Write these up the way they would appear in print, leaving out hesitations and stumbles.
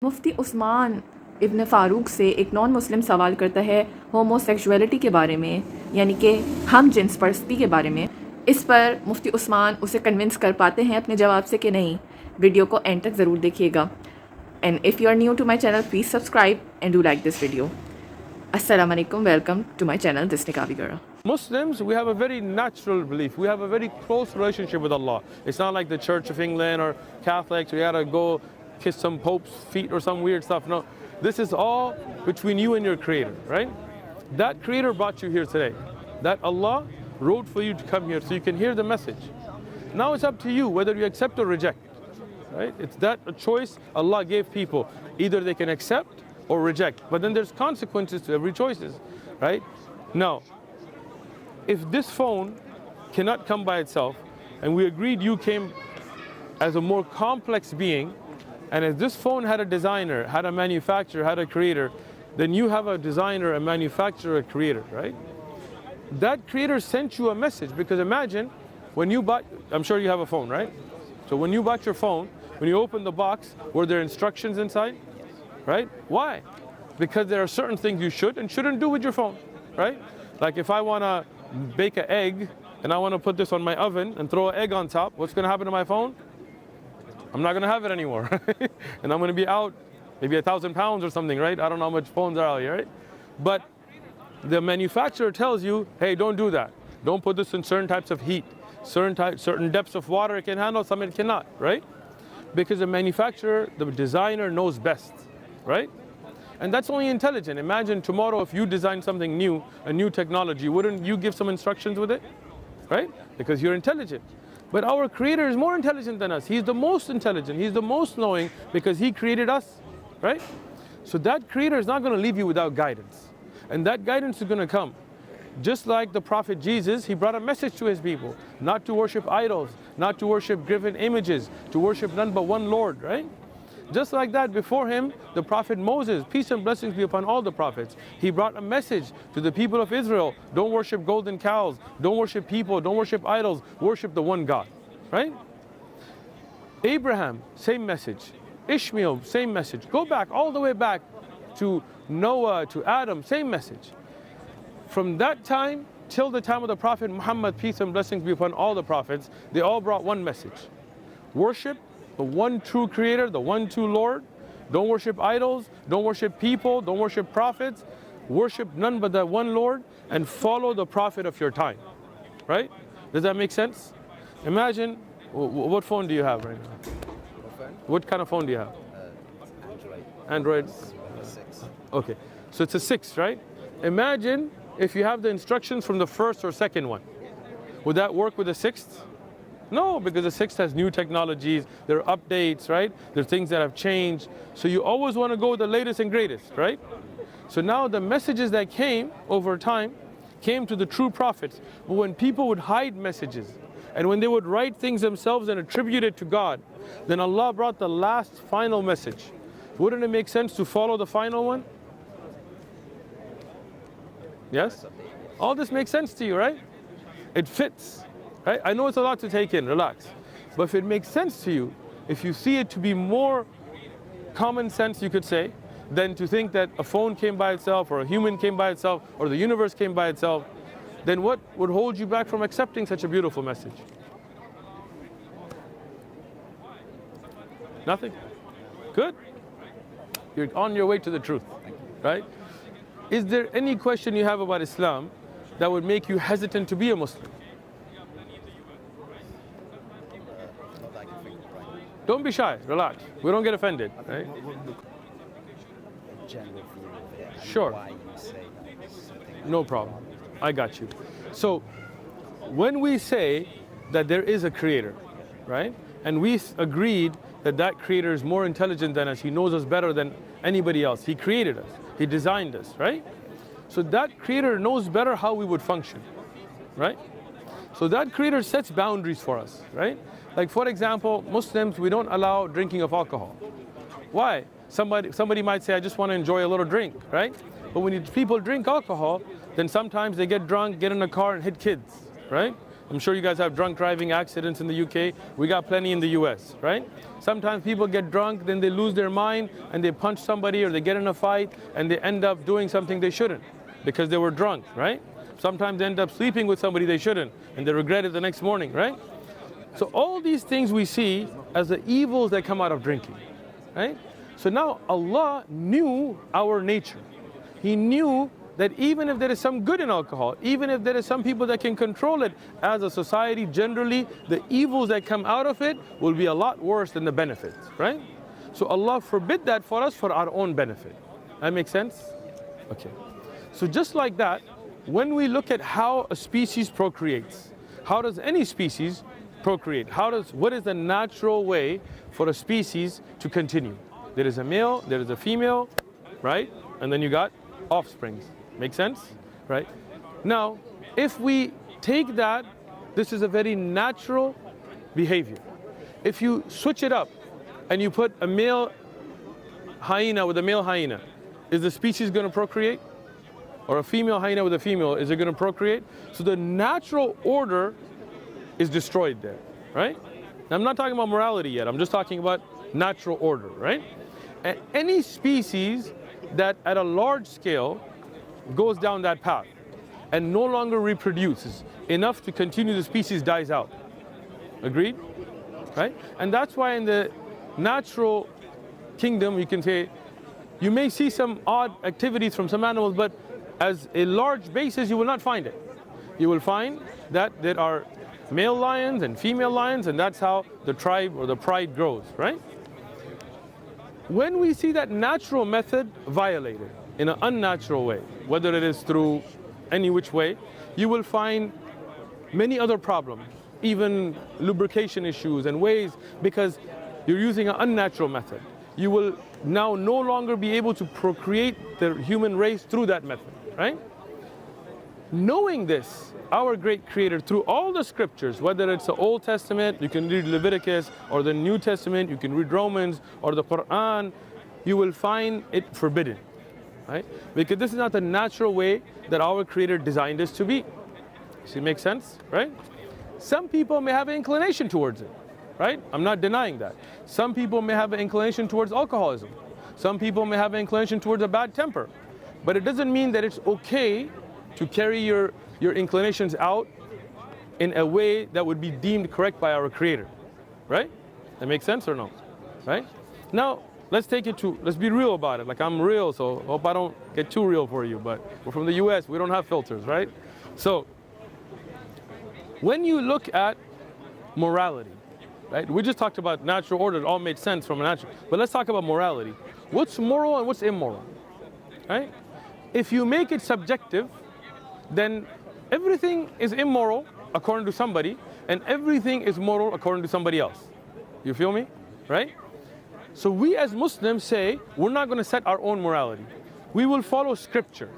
मुफ्ती उस्मान इब्न फ़ारूक से एक non Muslim सवाल करता है होमोसेक्सुअलिटी के बारे में, यानी कि हम जिन्स परस्ती के बारे में। इस पर मुफ्ती उस्मान उसे कन्विंस कर पाते हैं अपने जवाब से कि नहीं। वीडियो को एंड तक ज़रूर देखिएगा। And if you are new to my channel please subscribe and do like this video. अस्सलाम वालेकुम, welcome to my channel this निकाबी girl. Muslims, we have a very natural belief. We have a very close relationship with Allah. It's not like the Church of England or Catholics. We gotta go kiss some Pope's feet or some weird stuff. No, this is all between you and your Creator, right? That Creator brought you here today. That Allah wrote for you to come here so you can hear the message. Now it's up to you whether you accept or reject, right? It's that a choice Allah gave people. Either they can accept or reject. But then there's consequences to every choice, right? Now, if this phone cannot come by itself, and we agreed you came as a more complex being, and if this phone had a designer, had a manufacturer, had a creator, then you have a designer, a manufacturer, a creator, right? That creator sent you a message, because imagine when you bought, I'm sure you have a phone, right? So when you bought your phone, when you opened the box, were there instructions inside, right? Why? Because there are certain things you should and shouldn't do with your phone, right? Like if I want to bake an egg and I want to put this on my oven and throw an egg on top, what's going to happen to my phone? I'm not going to have it anymore. And I'm going to be out maybe 1,000 pounds or something, right? I don't know how much phones are out here, right? But the manufacturer tells you, hey, don't do that. Don't put this in certain types of heat, certain depths of water it can handle, some it cannot, right? Because the manufacturer, the designer knows best, right? And that's only intelligent. Imagine tomorrow if you design something new, a new technology, wouldn't you give some instructions with it, right? Because you're intelligent. But our Creator is more intelligent than us. He's the most intelligent. He's the most knowing because He created us, right? So that Creator is not going to leave you without guidance. And that guidance is going to come. Just like the Prophet Jesus, he brought a message to his people, not to worship idols, not to worship graven images, to worship none but one Lord, right? Just like that, before him, the Prophet Moses, peace and blessings be upon all the prophets, he brought a message to the people of Israel. Don't worship golden cows, don't worship people, don't worship idols, worship the one God, right? Abraham, same message. Ishmael, same message. Go back, all the way back to Noah, to Adam, same message. From that time till the time of the Prophet Muhammad, peace and blessings be upon all the prophets, they all brought one message. Worship the one true Creator, the one true Lord. Don't worship idols, don't worship people, don't worship prophets. Worship none but that one Lord and follow the Prophet of your time, right? Does that make sense? Imagine, what phone do you have right now? What kind of phone do you have? Android. 6. Okay, so it's a 6, right? Imagine if you have the instructions from the first or second one. Would that work with the 6th? No, because the 6th has new technologies, there are updates, right? There are things that have changed. So you always want to go with the latest and greatest, right? So now the messages that came over time came to the true prophets. But when people would hide messages and when they would write things themselves and attribute it to God, then Allah brought the last final message. Wouldn't it make sense to follow the final one? Yes? All this makes sense to you, right? It fits. Right? I know it's a lot to take in, relax. But if it makes sense to you, if you see it to be more common sense, you could say, than to think that a phone came by itself or a human came by itself or the universe came by itself, then what would hold you back from accepting such a beautiful message? Nothing? Good? You're on your way to the truth, right? Is there any question you have about Islam that would make you hesitant to be a Muslim? Don't be shy, relax. We don't get offended, right? General view of it and Sure. why you say something. No problem. I got you. So, when we say that there is a Creator, right? And we agreed that that Creator is more intelligent than us. He knows us better than anybody else. He created us. He designed us, right? So that Creator knows better how we would function, right? So that Creator sets boundaries for us, right? Like for example, Muslims, we don't allow drinking of alcohol. Why? Somebody might say, I just want to enjoy a little drink, right? But when people drink alcohol, then sometimes they get drunk, get in a car and hit kids, right? I'm sure you guys have drunk driving accidents in the UK. We got plenty in the US, right? Sometimes people get drunk, then they lose their mind and they punch somebody or they get in a fight and they end up doing something they shouldn't because they were drunk, right? Sometimes they end up sleeping with somebody they shouldn't and they regret it the next morning, right? So all these things we see as the evils that come out of drinking, right? So now Allah knew our nature. He knew that even if there is some good in alcohol, even if there is some people that can control it as a society, generally the evils that come out of it will be a lot worse than the benefits, right? So Allah forbid that for us for our own benefit. That makes sense? Okay. So just like that, when we look at how a species procreates, how does any species procreate? What is the natural way for a species to continue? There is a male, there is a female, right? And then you got offsprings. Make sense? Right? Now, if we take that, this is a very natural behavior. If you switch it up and you put a male hyena with a male hyena, is the species going to procreate? Or a female hyena with a female, is it going to procreate? So the natural order is destroyed there, right? Now, I'm not talking about morality yet. I'm just talking about natural order, right? And any species that at a large scale goes down that path and no longer reproduces enough to continue, the species dies out. Agreed? Right? And that's why in the natural kingdom, you can say, you may see some odd activities from some animals, but as a large basis, you will not find it. You will find that there are male lions and female lions, and that's how the tribe or the pride grows, right? When we see that natural method violated in an unnatural way, whether it is through any which way, you will find many other problems, even lubrication issues and ways, because you're using an unnatural method. You will now no longer be able to procreate the human race through that method, right? Knowing this, our great Creator, through all the scriptures, whether it's the Old Testament, you can read Leviticus, or the New Testament, you can read Romans, or the Quran, you will find it forbidden, right? Because this is not the natural way that our Creator designed us to be. Does it make sense, right? Some people may have an inclination towards it, right? I'm not denying that. Some people may have an inclination towards alcoholism. Some people may have an inclination towards a bad temper. But it doesn't mean that it's okay to carry your inclinations out in a way that would be deemed correct by our Creator, right? That makes sense or no, right? Now, let's be real about it. Like, I'm real, so hope I don't get too real for you, but we're from the US, we don't have filters, right? So, when you look at morality, right? We just talked about natural order, it all made sense from a natural, but let's talk about morality. What's moral and what's immoral, right? If you make it subjective, then everything is immoral according to somebody, and everything is moral according to somebody else. You feel me? Right? So we as Muslims say, we're not going to set our own morality. We will follow scripture.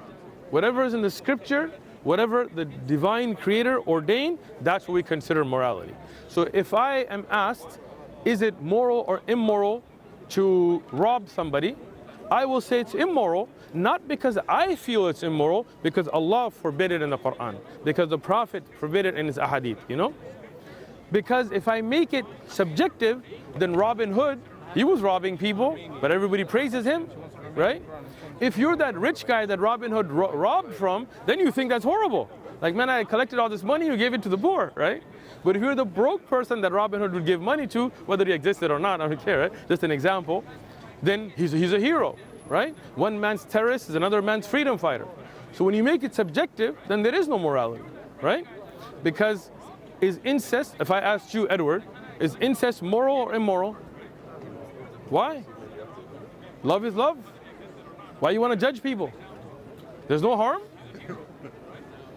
Whatever is in the scripture, whatever the divine Creator ordained, that's what we consider morality. So if I am asked, is it moral or immoral to rob somebody, I will say it's immoral, not because I feel it's immoral, because Allah forbid it in the Quran, because the Prophet forbid it in his ahadith, you know? Because if I make it subjective, then Robin Hood, he was robbing people, but everybody praises him, right? If you're that rich guy that Robin Hood robbed from, then you think that's horrible. Like, man, I collected all this money, you gave it to the poor, right? But if you're the broke person that Robin Hood would give money to, whether he existed or not, I don't care, right? Just an example, then he's a hero, right? One man's terrorist is another man's freedom fighter. So when you make it subjective, then there is no morality, right? Because is incest, if I asked you, Edward, is incest moral or immoral? Why? Love is love. Why you want to judge people? There's no harm.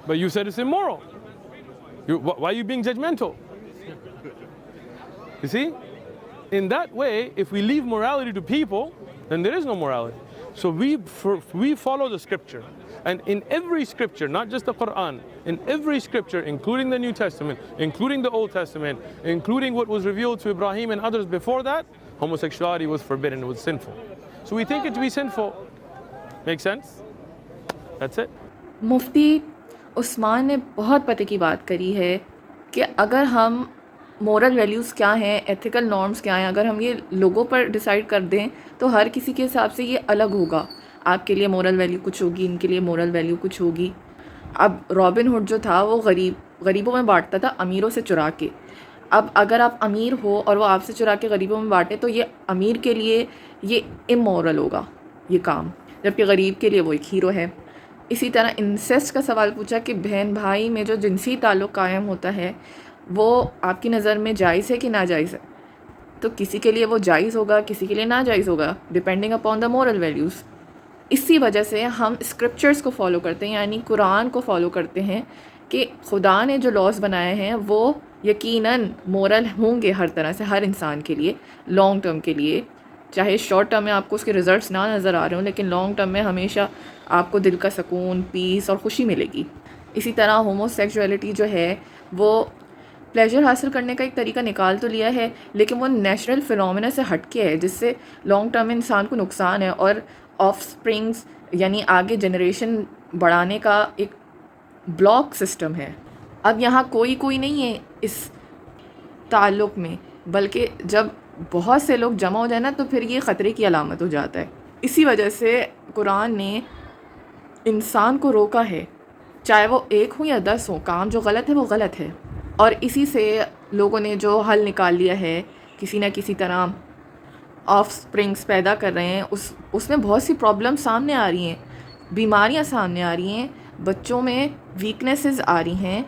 But you said it's immoral. Why are you being judgmental? You see? In that way, if we leave morality to people, then there is no morality. So we follow the scripture. And in every scripture, not just the Quran, in every scripture, including the New Testament, including the Old Testament, including what was revealed to Ibrahim and others before that, homosexuality was forbidden, it was sinful. So we think it to be sinful. Make sense? That's it. मुफ्ती उस्मान ने बहुत पते की बात करी है کہ اگر ہم مورل ویلیوز کیا ہیں، ایتھیکل نارمز کیا ہیں، اگر ہم یہ لوگوں پر ڈیسائیڈ کر دیں تو ہر کسی کے حساب سے یہ الگ ہوگا. آپ کے لیے مورل ویلیو کچھ ہوگی، ان کے لیے مورل ویلیو کچھ ہوگی. اب رابن ہوڈ جو تھا وہ غریبوں میں بانٹتا تھا، امیروں سے چرا کے. اب اگر آپ امیر ہو اور وہ آپ سے چرا کے غریبوں میں بانٹے تو یہ امیر کے لیے یہ امورل ہوگا یہ کام، جبکہ غریب کے لیے وہ ایک ہیرو ہے. اسی طرح انسیسٹ کا سوال پوچھا کہ بہن بھائی میں جو جنسی تعلق قائم ہوتا ہے وہ آپ کی نظر میں جائز ہے کہ ناجائز ہے؟ تو کسی کے لیے وہ جائز ہوگا، کسی کے لیے ناجائز ہوگا، depending upon the moral values. اسی وجہ سے ہم اسکرپچرز کو فالو کرتے ہیں، یعنی قرآن کو فالو کرتے ہیں کہ خدا نے جو لاز بنائے ہیں وہ یقیناً مورل ہوں گے ہر طرح سے، ہر انسان کے لیے، لانگ ٹرم کے لیے. چاہے شارٹ ٹرم میں آپ کو اس کے رزلٹس نہ نظر آ رہے ہوں، لیکن لانگ ٹرم میں ہمیشہ آپ کو دل کا سکون، پیس اور خوشی ملے گی. اسی طرح ہوموسیکشولیٹی جو ہے وہ پلیجر حاصل کرنے کا ایک طریقہ نکال تو لیا ہے، لیکن وہ نیچرل فینومینا سے ہٹ کے ہے، جس سے لانگ ٹرم میں انسان کو نقصان ہے اور آف سپرنگز یعنی آگے جنریشن بڑھانے کا ایک بلاک سسٹم ہے. اب یہاں کوئی نہیں ہے اس تعلق میں، بلکہ جب بہت سے لوگ جمع ہو جائیں نا تو پھر یہ خطرے کی علامت ہو جاتا ہے. اسی وجہ سے قرآن نے انسان کو روکا ہے، چاہے وہ ایک ہوں یا 10 ہوں، کام جو غلط ہے وہ غلط ہے. اور اسی سے لوگوں نے جو حل نکال لیا ہے، کسی نہ کسی طرح آف سپرنگس پیدا کر رہے ہیں، اس میں بہت سی پرابلم سامنے آ رہی ہیں، بیماریاں سامنے آ رہی ہیں، بچوں میں ویکنیسز آ رہی ہیں.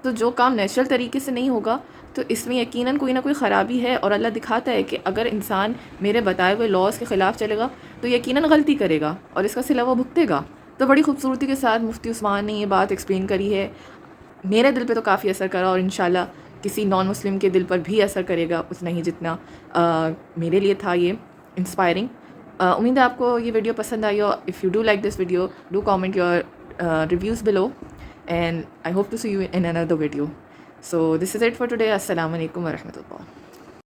تو جو کام نیچرل طریقے سے نہیں ہوگا تو اس میں یقیناً کوئی نہ کوئی خرابی ہے، اور اللہ دکھاتا ہے کہ اگر انسان میرے بتائے ہوئے لاز کے خلاف چلے گا تو یقیناً غلطی کرے گا اور اس کا صلہ وہ بھگتے گا. تو بڑی خوبصورتی کے ساتھ مفتی عثمان نے یہ بات ایکسپلین کری ہے. میرے دل پہ تو کافی اثر کرا اور انشاءاللہ کسی نان مسلم کے دل پر بھی اثر کرے گا اتنا ہی جتنا میرے لیے تھا یہ انسپائرنگ. امید ہے آپ کو یہ ویڈیو پسند آئی ہو. If you do like this video do comment your reviews below and I hope to see you in another video. So this is it for today. Assalamu alaikum wa rahmatullah.